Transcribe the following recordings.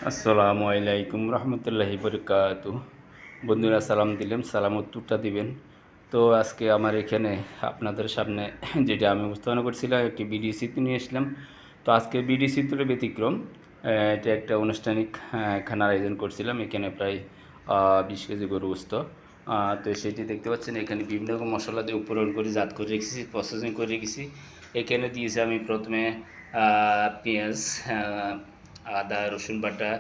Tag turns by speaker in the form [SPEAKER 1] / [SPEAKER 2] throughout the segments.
[SPEAKER 1] আসসালামু আলাইকুম রহমতুল্লাহি বরকাতু। বন্ধুরা সালাম দিলেন, সালাম উত্তরটা দিবেন। তো আজকে আমার এখানে আপনাদের সামনে যেটা আমি উপস্থাপনা করছিলাম একটি বিডি চিত্র নিয়ে আসলাম। তো আজকে বিডি চিত্রের ব্যতিক্রম, এটা একটা আনুষ্ঠানিক খানার আয়োজন করছিলাম। এখানে প্রায় 20 কেজি গরু গোস্ত। তো সেটি দেখতে পাচ্ছেন, এখানে বিভিন্ন রকম মশলা দিয়ে উপরোল করে জাত করে রেখেছি, প্রসেসিং করে রেখেছি। এখানে দিয়েছি আমি প্রথমে পেঁয়াজ, আদা রসুন বাটা,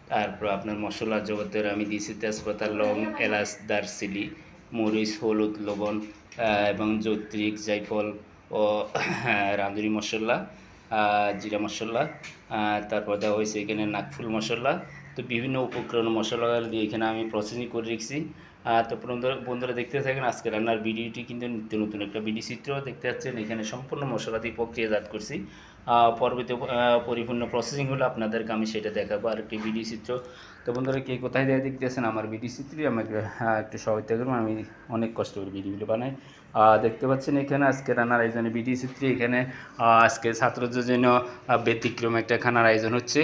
[SPEAKER 1] তারপর আপনার মশলা জগতের আমি দিয়েছি তেজপাতা, লং, এলাচ, দারচিনি, মরিচ, হলুদ, লবণ এবং জৈত্রিক, জায়ফল ও রাঁধুনি মশলা, জিরা মশলা, তারপর দেওয়া হয়েছে এখানে নাকফুল মশলা। তো বিভিন্ন উপকরণ মশলা দিয়ে এখানে আমি প্রসেসিং করে রেখেছি। তো বন্ধুরা দেখতে থাকেন, আজকে রান্নার ভিডিওটি কিন্তু নিত্য নতুন একটা ভিডিও চিত্র দেখতে পাচ্ছেন। এখানে সম্পূর্ণ মশলা দিয়ে প্রক্রিয়াজাত করছি। পরবর্তী পরিপূর্ণ প্রসেসিং হলো আপনাদেরকে আমি সেটা দেখাবো আর একটি ভিডিও চিত্র। তো বন্ধুরা কে কোথায় দিয়ে দেখতেছেন আমার ভিডিও চিত্রই আমাকে একটু সহায়তা করুন, আমি অনেক কষ্ট করে ভিডিওগুলো বানাই। দেখতে পাচ্ছেন এখানে আজকে রান্নার আয়োজনে ভিডিও চিত্রে এখানে আজকে ছাত্রদের জন্য ব্যতিক্রম একটা খানার আয়োজন হচ্ছে।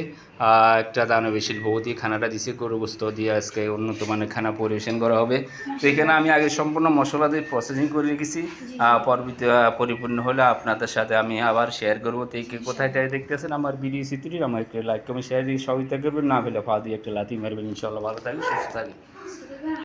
[SPEAKER 1] একটা দানবীশীল ভৌতি খানাটা দিছে, গরু গোস্ত দিয়ে আজকে উন্নত মানের খানা পরিবেশন করা হবে। তো এখানে আমি আগে সম্পূর্ণ মশলা দিয়ে প্রসেসিং করে রেখেছি। পরবর্তী পরিপূর্ণ হলে আপনাদের সাথে আমি আবার শেয়ার করবো। তো কে কোথায় তাই দেখতেছেন আমার ভিডিও চিত্রটি, আমার একটু লাইক কমেন্ট শেয়ার দিয়ে সহযোগিতা করবেন, না হলে পা দিয়ে একটা লাথি মারবেন। ইনশাল্লাহ ভালো থাকবেন, সুস্থ থাকবেন।